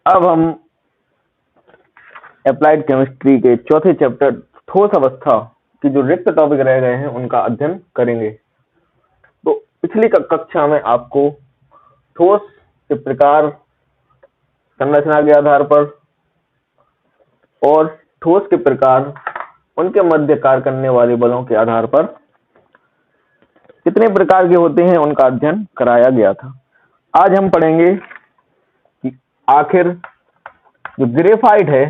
अब हम applied chemistry के चौथे चैप्टर ठोस अवस्था की जो रिक्त टॉपिक रह गए हैं उनका अध्ययन करेंगे। तो पिछली कक्षा में आपको ठोस के प्रकार, संरचना के आधार पर और ठोस के प्रकार, उनके मध्य कार्य करने वाले बलों के आधार पर कितने प्रकार के होते हैं उनका अध्ययन कराया गया था। आज हम पढ़ेंगे कि आखिर जो ग्रेफाइट है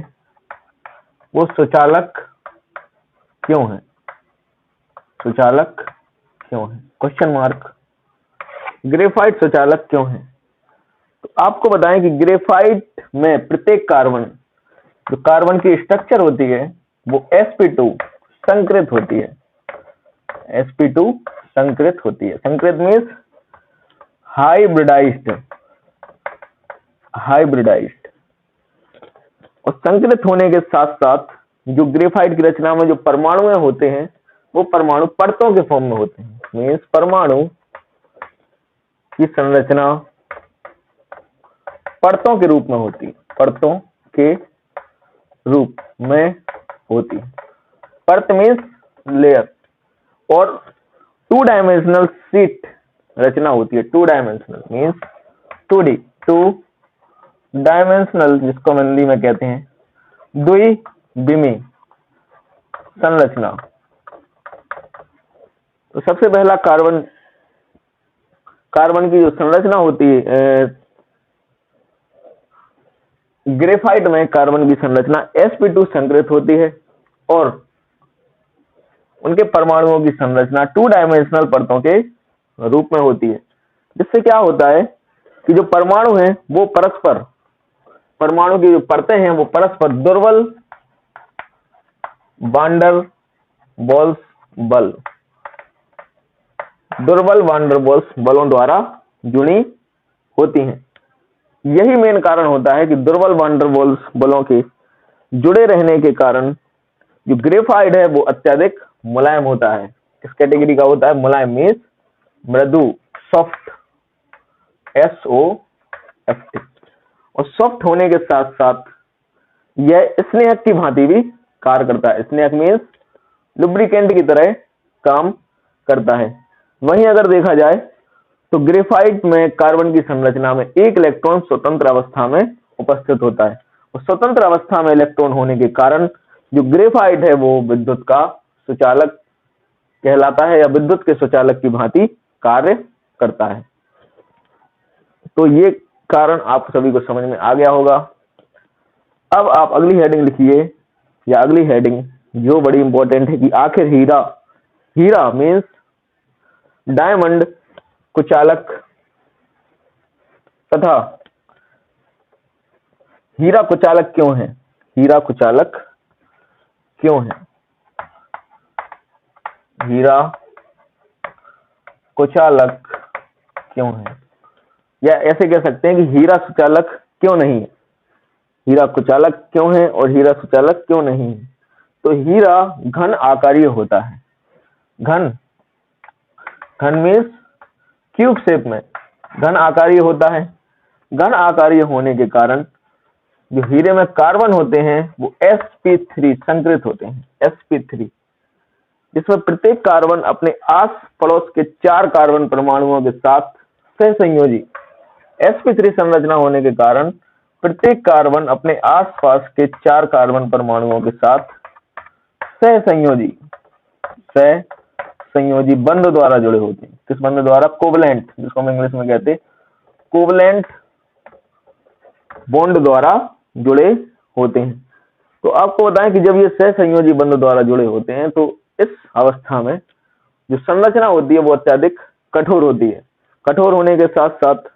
वो सुचालक क्यों है। सुचालक क्यों है, क्वेश्चन मार्क। ग्रेफाइट सुचालक क्यों है? तो आपको बताएं कि ग्रेफाइट में प्रत्येक कार्बन, जो कार्बन की स्ट्रक्चर होती है वो sp2 संकृत होती है। sp2 संकृत होती है। संकृत मीन्स हाइब्रिडाइज्ड। और संकृत होने के साथ साथ जो ग्रेफाइट की रचना में जो परमाणु होते हैं वो परमाणु परतों के फॉर्म में होते हैं। मीन्स परमाणु की संरचना परतों के रूप में होती है। परतों के रूप में होती है। परत मीन्स लेयर। और 2 डायमेंशनल शीट रचना होती है। 2 डायमेंशनल मीन्स 2D, 2 डायमेंशनल, जिसको हम हिंदी में कहते हैं द्विविमी संरचना। तो सबसे पहला कार्बन की जो संरचना होती है ग्रेफाइट में, कार्बन की संरचना sp2 संकृत होती है और उनके परमाणुओं की संरचना 2 डायमेंशनल परतों के रूप में होती है। जिससे क्या होता है कि जो परमाणु हैं वो परस्पर, परमाणु की जो परतें हैं वो परस्पर दुर्बल वान डर वाल्स बलों द्वारा जुड़ी होती हैं। यही मेन कारण होता है कि दुर्बल वान डर वाल्स बलों के जुड़े रहने के कारण जो ग्रेफाइट है वो अत्यधिक मुलायम होता है। किस कैटेगरी का होता है? मुलायम मीन्स मृदु, सॉफ्ट, SOFT। और सॉफ्ट होने के साथ साथ यह स्नेहक की भांति भी कार्य करता है। स्नेहक मीन्स लुब्रिकेंट की तरह काम करता है। वहीं अगर देखा जाए तो ग्रेफाइट में कार्बन की संरचना में एक इलेक्ट्रॉन स्वतंत्र अवस्था में उपस्थित होता है। और स्वतंत्र अवस्था में इलेक्ट्रॉन होने के कारण जो ग्रेफाइट है वो विद्युत का सुचालक कहलाता है या विद्युत के सुचालक की भांति कार्य करता है। तो ये कारण आप सभी को समझ में आ गया होगा। अब आप अगली हेडिंग लिखिए, या अगली हेडिंग जो बड़ी इंपॉर्टेंट है कि आखिर हीरा मीन्स डायमंड कुचालक तथा हीरा कुचालक क्यों है? हीरा कुचालक क्यों है? हीरा कुचालक क्यों है? या ऐसे कह सकते हैं कि हीरा सुचालक क्यों नहीं है? हीरा कुचालक क्यों है और हीरा सुचालक क्यों नहीं है? तो हीरा घन आकारीय होता है। घन मीन्स क्यूब शेप में घन आकारीय होता है। घन आकारीय होने के कारण जो हीरे में कार्बन होते हैं वो sp3 संकृत होते हैं। sp3 जिसमें प्रत्येक कार्बन अपने आस पड़ोस के 4 कार्बन परमाणुओं के साथ सहसंयोजी, sp3 संरचना होने के कारण प्रत्येक कार्बन अपने आसपास के 4 कार्बन परमाणुओं के साथ सहसंयोजी बंध द्वारा जुड़े होते हैं। किस बंध द्वारा? कोवलेंट, जिसको हम इंग्लिश में कहते हैं कोवलेंट बॉन्ड द्वारा जुड़े होते हैं। तो आपको बताएं कि जब ये सहसंयोजी बंध द्वारा जुड़े होते हैं तो इस अवस्था में जो संरचना होती है वो अत्यधिक कठोर होती है। कठोर होने के साथ साथ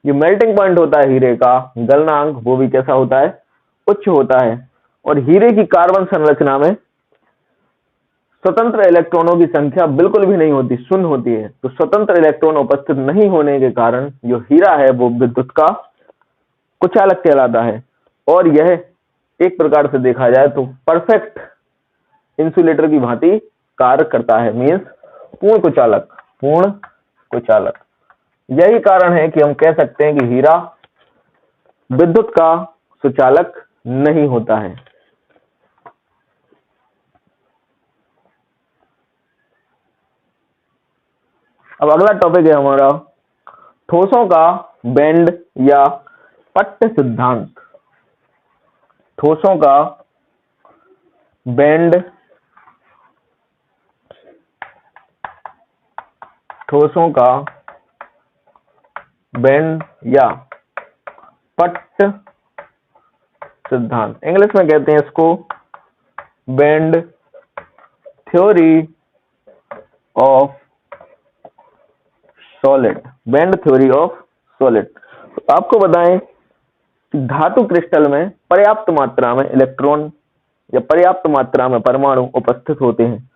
जो मेल्टिंग पॉइंट होता है हीरे का, गलनांक, वो भी कैसा होता है? उच्च होता है। और हीरे की कार्बन संरचना में स्वतंत्र इलेक्ट्रॉनों की संख्या बिल्कुल भी नहीं होती, शून्य होती है। तो स्वतंत्र इलेक्ट्रॉन उपस्थित नहीं होने के कारण जो हीरा है वो विद्युत का कुचालक कहलाता है। और यह एक प्रकार से देखा जाए तो परफेक्ट इंसुलेटर की भांति कार्य करता है। मीन्स पूर्ण कुचालक। यही कारण है कि हम कह सकते हैं कि हीरा विद्युत का सुचालक नहीं होता है। अब अगला टॉपिक है हमारा ठोसों का बैंड या पट्ट सिद्धांत। ठोसों का बैंड, ठोसों का बैंड या पट्ट सिद्धांत, इंग्लिश में कहते हैं इसको band theory of solid, band theory of solid. तो आपको बताएं कि धातु क्रिस्टल में पर्याप्त मात्रा में इलेक्ट्रॉन या पर्याप्त मात्रा में परमाणु उपस्थित होते हैं।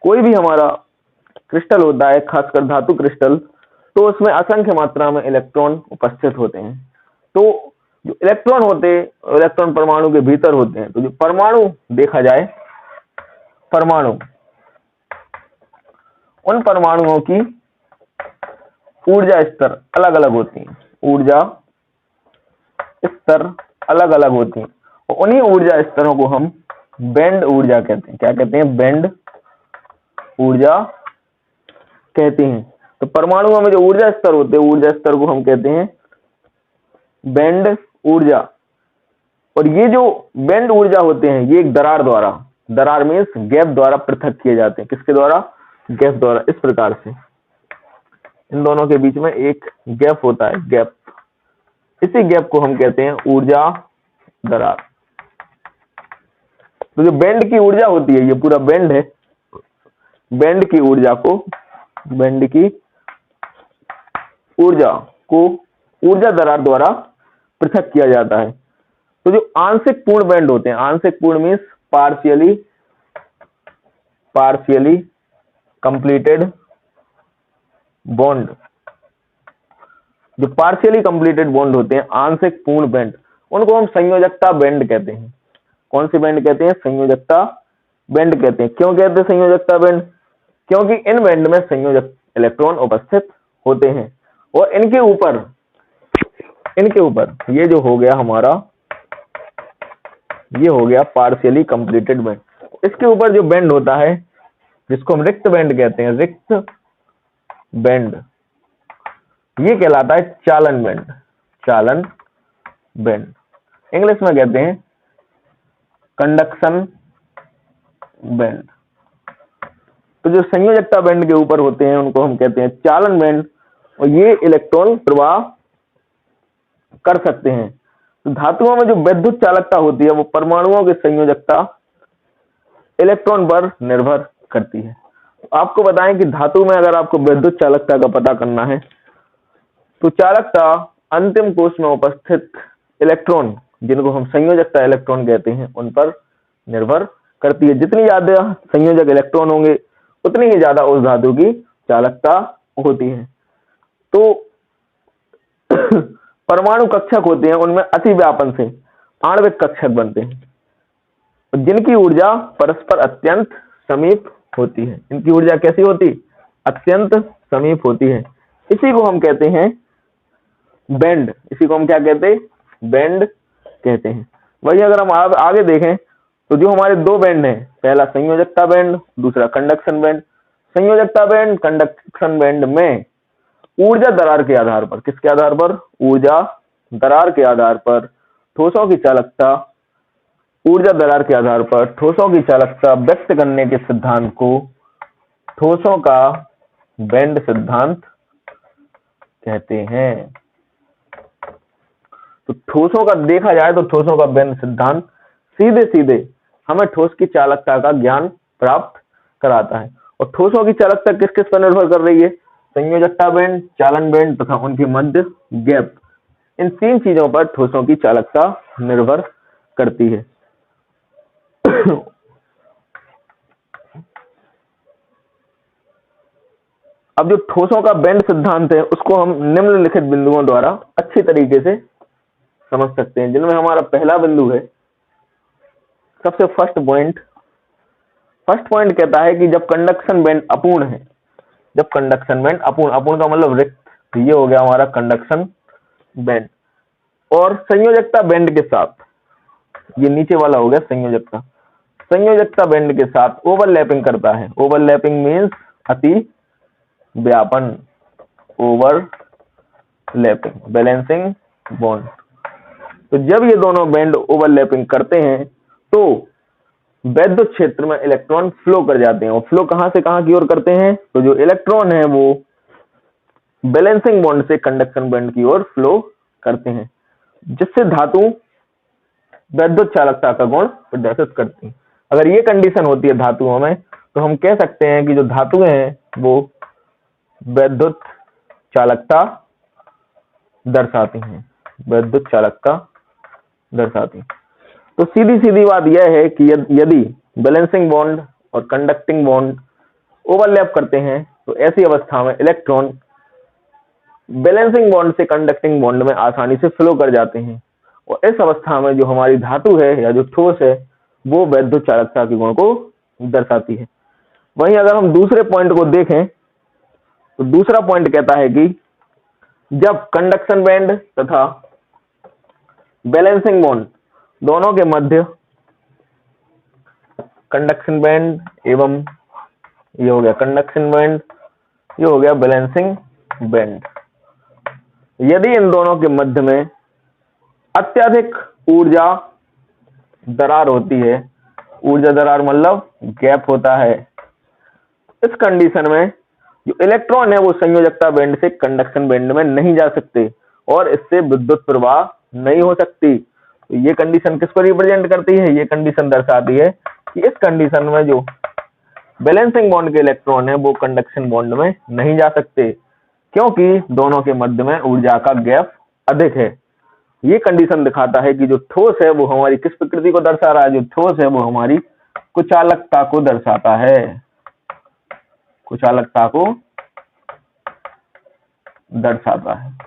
कोई भी हमारा क्रिस्टल होता है, खासकर धातु क्रिस्टल, तो उसमें असंख्य मात्रा में इलेक्ट्रॉन उपस्थित होते हैं। तो जो इलेक्ट्रॉन होते हैं, इलेक्ट्रॉन परमाणु के भीतर होते हैं। तो जो परमाणु देखा जाए, परमाणु, उन परमाणुओं की ऊर्जा स्तर अलग अलग होती हैं, ऊर्जा स्तर अलग अलग होती हैं, और उन्हीं ऊर्जा स्तरों को हम बैंड ऊर्जा कहते हैं। क्या कहते हैं? बैंड ऊर्जा कहते हैं। तो परमाणुओं में जो ऊर्जा स्तर होते हैं, ऊर्जा स्तर को हम कहते हैं बैंड ऊर्जा। और ये जो बैंड ऊर्जा होते हैं, ये एक दरार द्वारा, दरार मीन्स गैप द्वारा पृथक किए जाते हैं। किसके द्वारा? गैप द्वारा। इस प्रकार से इन दोनों के बीच में एक गैप होता है, गैप। इसी गैप को हम कहते हैं ऊर्जा दरार। तो जो बैंड की ऊर्जा होती है, ये पूरा बैंड है, बैंड की ऊर्जा को, बैंड की ऊर्जा को ऊर्जा दरार द्वारा पृथक किया जाता है। तो जो आंशिक पूर्ण बैंड होते हैं, आंशिक पूर्ण मीन्स पार्शियली कंप्लीटेड बॉन्ड, जो पार्शियली कंप्लीटेड बॉन्ड होते हैं, आंशिक पूर्ण बैंड, उनको हम संयोजकता बैंड कहते हैं। कौन सी बैंड कहते हैं? संयोजकता बैंड कहते हैं। क्यों कहते हैं संयोजकता बैंड? क्योंकि इन बैंड में संयोजक इलेक्ट्रॉन उपस्थित होते हैं, और इनके ऊपर ये जो हो गया हमारा, ये हो गया पार्शियली कंप्लीटेड बैंड। इसके ऊपर जो बैंड होता है, जिसको हम रिक्त बैंड कहते हैं, रिक्त बैंड, ये कहलाता है चालन बैंड, चालन बैंड। इंग्लिश में कहते हैं कंडक्शन बैंड। तो जो संयोजकता बैंड के ऊपर होते हैं, उनको हम कहते हैं चालन बैंड, और ये इलेक्ट्रॉन प्रवाह कर सकते हैं। तो धातुओं में जो विद्युत चालकता होती है, वो परमाणुओं की संयोजकता इलेक्ट्रॉन पर निर्भर करती है। आपको बताएं कि धातु में अगर आपको विद्युत चालकता का पता करना है, तो चालकता अंतिम कोश में उपस्थित इलेक्ट्रॉन, जिनको हम संयोजकता इलेक्ट्रॉन कहते हैं, उन पर निर्भर करती है। जितनी ज्यादा संयोजक इलेक्ट्रॉन होंगे, उतनी ही ज्यादा उस धातु की चालकता होती है। तो परमाणु कक्षक होते हैं, उनमें अति व्यापन से आणविक कक्षक बनते हैं, जिनकी ऊर्जा परस्पर अत्यंत समीप होती है। इनकी ऊर्जा कैसी होती? अत्यंत समीप होती है। इसी को हम कहते हैं बैंड। इसी को हम क्या कहते हैं? बैंड कहते हैं। वही अगर हम आगे देखें, तो जो हमारे दो बैंड हैं, पहला संयोजकता बैंड, दूसरा कंडक्शन बैंड। संयोजकता बैंड, कंडक्शन बैंड में ऊर्जा दरार के आधार पर, किसके आधार पर? ऊर्जा दरार के आधार पर ठोसों की चालकता, ऊर्जा दरार के आधार पर ठोसों की चालकता व्यक्त करने के सिद्धांत को ठोसों का बैंड सिद्धांत कहते हैं। तो ठोसों का देखा जाए तो ठोसों का बैंड सिद्धांत सीधे सीधे हमें ठोस की चालकता का ज्ञान प्राप्त कराता है। और ठोसों की चालकता किस किस पर निर्भर कर रही है? संयोजकता बैंड, चालन बैंड तथा उनके मध्य गैप। इन तीन चीजों पर ठोसों की चालकता निर्भर करती है। अब जो ठोसों का बैंड सिद्धांत है, उसको हम निम्नलिखित बिंदुओं द्वारा अच्छी तरीके से समझ सकते हैं, जिनमें हमारा पहला बिंदु है, सबसे फर्स्ट पॉइंट कहता है कि जब कंडक्शन बैंड अपूर्ण है, जब कंडक्शन बैंड अपूर्ण का मतलब रिक्त, ये हो गया हमारा कंडक्शन बैंड, और संयोजकता बैंड के साथ, ये नीचे वाला हो गया संयोजकता, संयोजकता बैंड के साथ ओवरलैपिंग करता है। ओवरलैपिंग मीन्स अति व्यापन, ओवरलैपिंग, बैलेंसिंग बॉन्ड। तो जब ये दोनों बैंड ओवरलैपिंग करते हैं तो वैद्युत क्षेत्र में इलेक्ट्रॉन फ्लो कर जाते हैं। और फ्लो कहां से कहां की ओर करते हैं? तो जो इलेक्ट्रॉन है वो बैलेंसिंग बॉन्ड से कंडक्शन बैंड की ओर फ्लो करते हैं, जिससे धातु वैद्युत चालकता का गुण प्रदर्शित करती है। अगर ये कंडीशन होती है धातुओं में, तो हम कह सकते हैं कि जो धातुएं हैं वो वैद्युत चालकता दर्शाती हैं, वैद्युत चालकता दर्शाती हैं। तो सीधी सीधी बात यह है कि यदि बैलेंसिंग बॉन्ड और कंडक्टिंग बॉन्ड ओवरलैप करते हैं तो ऐसी अवस्था में इलेक्ट्रॉन बैलेंसिंग बॉन्ड से कंडक्टिंग बॉन्ड में आसानी से फ्लो कर जाते हैं, और इस अवस्था में जो हमारी धातु है या जो ठोस है वो वैद्युत चालकता के गुण को दर्शाती है। वहीं अगर हम दूसरे पॉइंट को देखें तो दूसरा पॉइंट कहता है कि जब कंडक्शन बैंड तथा बैलेंसिंग बॉन्ड दोनों के मध्य, कंडक्शन बैंड एवं ये हो गया कंडक्शन बैंड, ये हो गया बैलेंसिंग बैंड, यदि इन दोनों के मध्य में अत्यधिक ऊर्जा दरार होती है, ऊर्जा दरार मतलब गैप होता है, इस कंडीशन में जो इलेक्ट्रॉन है वो संयोजकता बैंड से कंडक्शन बैंड में नहीं जा सकते और इससे विद्युत प्रवाह नहीं हो सकती। तो ये कंडीशन किसको रिप्रेजेंट करती है? ये कंडीशन दर्शाती है कि इस कंडीशन में जो बैलेंसिंग बॉन्ड के इलेक्ट्रॉन है वो कंडक्शन बॉन्ड में नहीं जा सकते, क्योंकि दोनों के मध्य में ऊर्जा का गैप अधिक है। ये कंडीशन दिखाता है कि जो ठोस है वो हमारी किस प्रकृति को दर्शा रहा है? जो ठोस है वो हमारी कुचालकता को दर्शाता है, कुचालकता को दर्शाता है।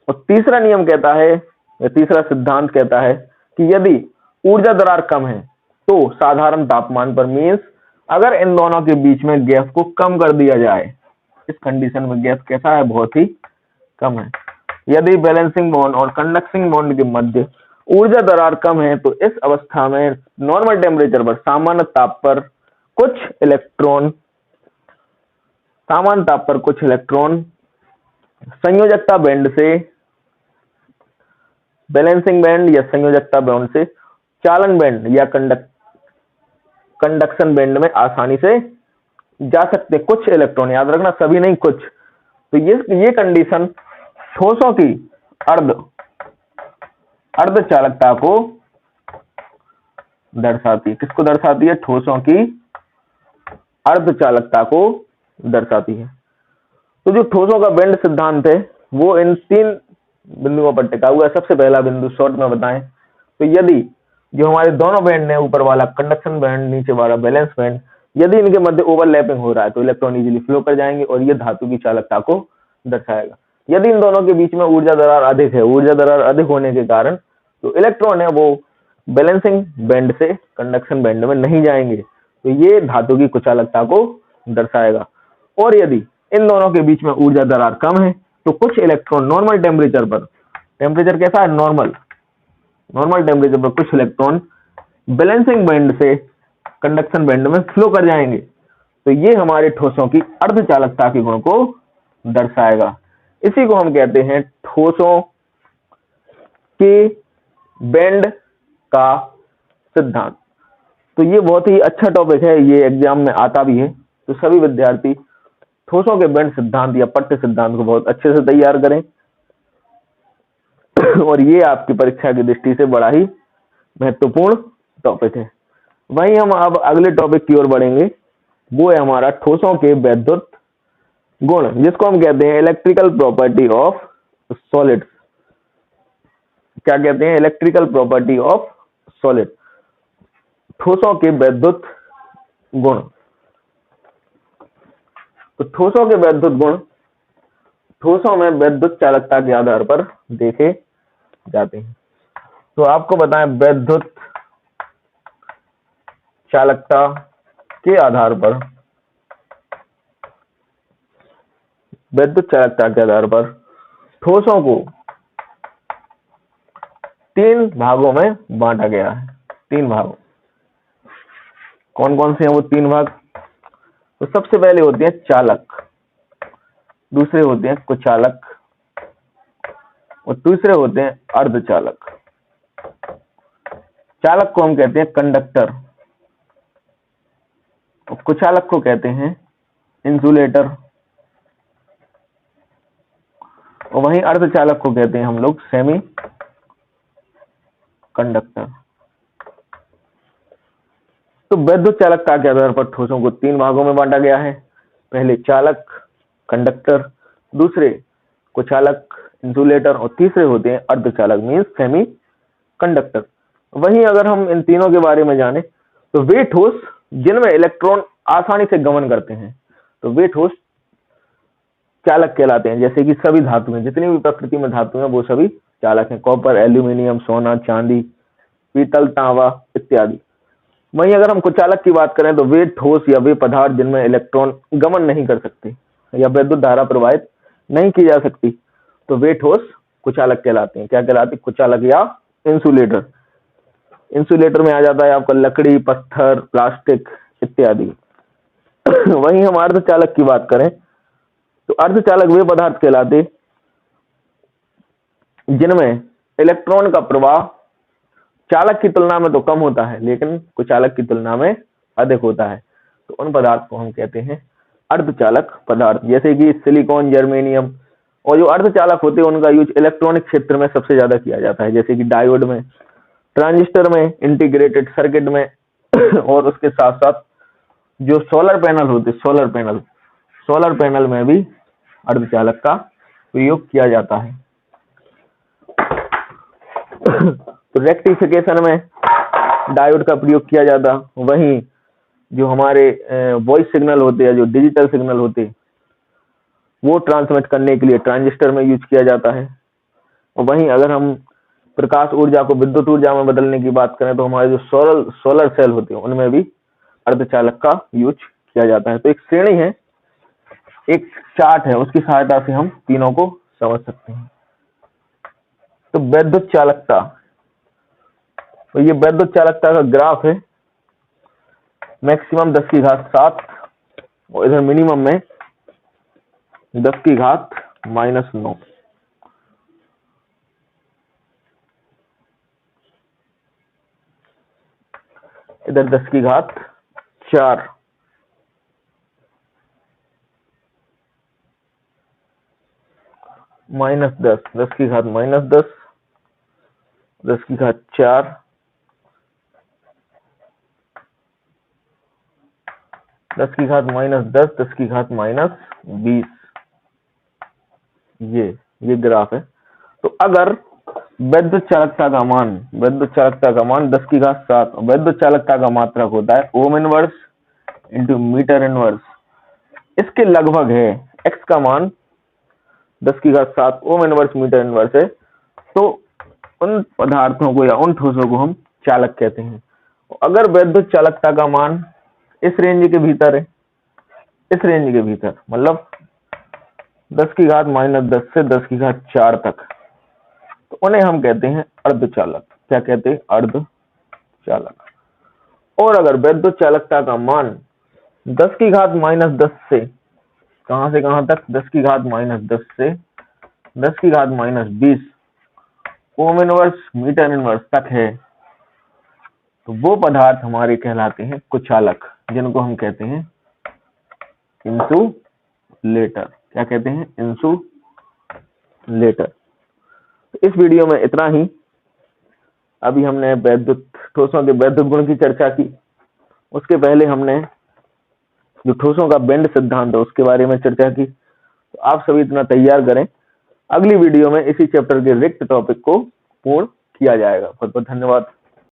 और तीसरा नियम कहता है या तीसरा सिद्धांत कहता है कि यदि ऊर्जा दरार कम है तो साधारण तापमान पर, मीन्स अगर इन दोनों के बीच में गैप को कम कर दिया जाए, इस कंडीशन में गैप कैसा है? बहुत ही कम है। यदि बैलेंसिंग बॉन्ड और कंडक्टिंग बॉन्ड के मध्य ऊर्जा दरार कम है तो इस अवस्था में नॉर्मल टेम्परेचर पर, सामान्य ताप पर कुछ इलेक्ट्रॉन संयोजकता बैंड से, बैलेंसिंग बैंड या संयोजकता बैंड से चालन बैंड या कंडक्शन बैंड में आसानी से जा सकते। कुछ इलेक्ट्रॉन, याद रखना सभी नहीं, कुछ। तो ये कंडीशन ठोसों की अर्ध चालकता को दर्शाती है। किसको दर्शाती है? ठोसों की अर्ध चालकता को दर्शाती है। तो जो ठोसों का बैंड सिद्धांत है वो इन 3 बिंदुओं पर टिका हुआ है। सबसे पहला बिंदु शॉर्ट में बताएं तो यदि जो हमारे दोनों बैंड है, ऊपर वाला कंडक्शन बैंड, नीचे वाला बैलेंस बैंड, यदि इनके मध्य ओवरलैपिंग हो रहा है तो इलेक्ट्रॉन इजीली फ्लो कर जाएंगे और ये धातु की चालकता को दर्शाएगा। यदि इन दोनों के बीच में ऊर्जा दरार अधिक है, ऊर्जा दरार अधिक होने के कारण तो इलेक्ट्रॉन है वो बैलेंसिंग बैंड से कंडक्शन बैंड में नहीं जाएंगे, तो ये धातु की कुचालकता को दर्शाएगा। और यदि इन दोनों के बीच में ऊर्जा दरार कम है तो कुछ इलेक्ट्रॉन नॉर्मल टेम्परेचर पर, टेम्परेचर कैसा है? नॉर्मल टेम्परेचर पर कुछ इलेक्ट्रॉन बैलेंसिंग बैंड से कंडक्शन बैंड में फ्लो कर जाएंगे, तो ये हमारे ठोसों की अर्धचालकता के गुण को दर्शाएगा। इसी को हम कहते हैं ठोसों के बैंड का सिद्धांत। तो ये बहुत ही अच्छा टॉपिक है, ये एग्जाम में आता भी है, तो सभी विद्यार्थी ठोसों के बैंड सिद्धांत या पट्ट सिद्धांत को बहुत अच्छे से तैयार करें और ये आपकी परीक्षा की दृष्टि से बड़ा ही महत्वपूर्ण टॉपिक है। वहीं हम अब अगले टॉपिक की ओर बढ़ेंगे, वो है हमारा ठोसों के वैद्युत गुण, जिसको हम कहते हैं इलेक्ट्रिकल प्रॉपर्टी ऑफ सॉलिड्स। क्या कहते हैं? इलेक्ट्रिकल प्रॉपर्टी ऑफ सॉलिड, ठोसों के वैद्युत गुण। तो ठोसों के वैद्युत गुण ठोसों में वैद्युत चालकता के आधार पर देखे जाते हैं। तो आपको बताएं, वैद्युत चालकता के आधार पर, वैद्युत चालकता के आधार पर ठोसों को 3 भागों में बांटा गया है। 3 भागों, कौन कौन से हैं वो 3 भाग? तो सबसे पहले होते हैं चालक, दूसरे होते हैं कुचालक और तीसरे होते हैं अर्धचालक। चालक को हम कहते हैं कंडक्टर और कुचालक को कहते हैं इंसुलेटर और वहीं अर्धचालक को कहते हैं हम लोग सेमी कंडक्टर। तो वैद्युत चालकता के आधार पर ठोसों को 3 भागों में बांटा गया है। पहले चालक कंडक्टर, दूसरे कुचालक इंसुलेटर और तीसरे होते हैं अर्धचालक मींस सेमी कंडक्टर। वहीं अगर हम इन तीनों के बारे में जाने तो वे ठोस जिनमें इलेक्ट्रॉन आसानी से गमन करते हैं तो वे ठोस चालक कहलाते हैं। जैसे कि सभी धातुएं, जितनी भी प्रकृति में धातु हैं वो सभी चालक हैं। कॉपर, एल्यूमिनियम, सोना, चांदी, पीतल, तांबा इत्यादि। वहीं अगर हम कुचालक की बात करें तो वे ठोस या वे पदार्थ जिनमें इलेक्ट्रॉन गमन नहीं कर सकते या विद्युत धारा प्रवाहित नहीं की जा सकती तो वे ठोस कुचालक कहलाते हैं। क्या कहलाते हैं? कुचालक या इंसुलेटर। इंसुलेटर में आ जाता है आपका लकड़ी, पत्थर, प्लास्टिक इत्यादि। वहीं हम अर्धचालक की बात करें तो अर्धचालक वे पदार्थ कहलाते जिनमें इलेक्ट्रॉन का प्रवाह चालक की तुलना में तो कम होता है लेकिन कुचालक की तुलना में अधिक होता है। तो उन पदार्थ को हम कहते हैं अर्धचालक पदार्थ। जैसे कि सिलिकॉन, जर्मेनियम। और जो अर्धचालक होते हैं उनका यूज इलेक्ट्रॉनिक क्षेत्र में सबसे ज्यादा किया जाता है, जैसे कि डायोड में, ट्रांजिस्टर में, इंटीग्रेटेड सर्किट में और उसके साथ साथ जो सोलर पैनल होते, सोलर पैनल में भी अर्धचालक का प्रयोग किया जाता है। तो रेक्टिफिकेशन में डायोड का प्रयोग किया जाता। वहीं जो हमारे वॉइस सिग्नल होते हैं, जो डिजिटल सिग्नल होते हैं, वो ट्रांसमिट करने के लिए ट्रांजिस्टर में यूज किया जाता है। और वहीं अगर हम प्रकाश ऊर्जा को विद्युत ऊर्जा में बदलने की बात करें तो हमारे जो सोलर सेल होते हैं उनमें भी अर्धचालक का यूज किया जाता है। तो एक श्रेणी है, एक चार्ट है, उसकी सहायता से हम तीनों को समझ सकते हैं। तो वैद्युत चालकता, तो ये वैद्युत चालकता का ग्राफ है। मैक्सिमम 10⁻7 और इधर मिनिमम में 10⁻−9। इधर 10⁻4, -10, 10⁻−10, 10⁻4, 10⁻−10, 10⁻−20। ये ग्राफ है। तो अगर वैद्युत चालकता का मान 10⁻7 और वैद्युत चालकता का मात्रक होता है ohm inverse into metre inverse, इसके लगभग है। x का मान 10⁻7 ओम इनवर्स मीटर इनवर्स है तो उन पदार्थों को या उन ठोसों को हम चालक कहते हैं। अगर वैद्युत चालकता का मान इस रेंज के भीतर है, इस रेंज के भीतर मतलब 10⁻−10 से 10⁻4 तक, तो उन्हें हम कहते हैं अर्धचालक। क्या कहते हैं? अर्धचालक। और अगर वैद्युत चालकता का मान 10⁻−10 से कहां से कहां तक? 10⁻−10 से 10⁻−20 ओम इनवर्स मीटर इनवर्स तक है तो वो पदार्थ हमारे कहलाते हैं कुचालक, जिनको हम कहते हैं इंसुलेटर। क्या कहते हैं? इंसुलेटर। तो इस वीडियो में इतना ही। अभी हमने ठोसों के वैद्युत गुण की चर्चा की। उसके पहले हमने जो ठोसों का बेंड सिद्धांत है उसके बारे में चर्चा की। तो आप सभी इतना तैयार करें, अगली वीडियो में इसी चैप्टर के रिक्त टॉपिक को पूर्ण किया जाएगा। बहुत बहुत धन्यवाद।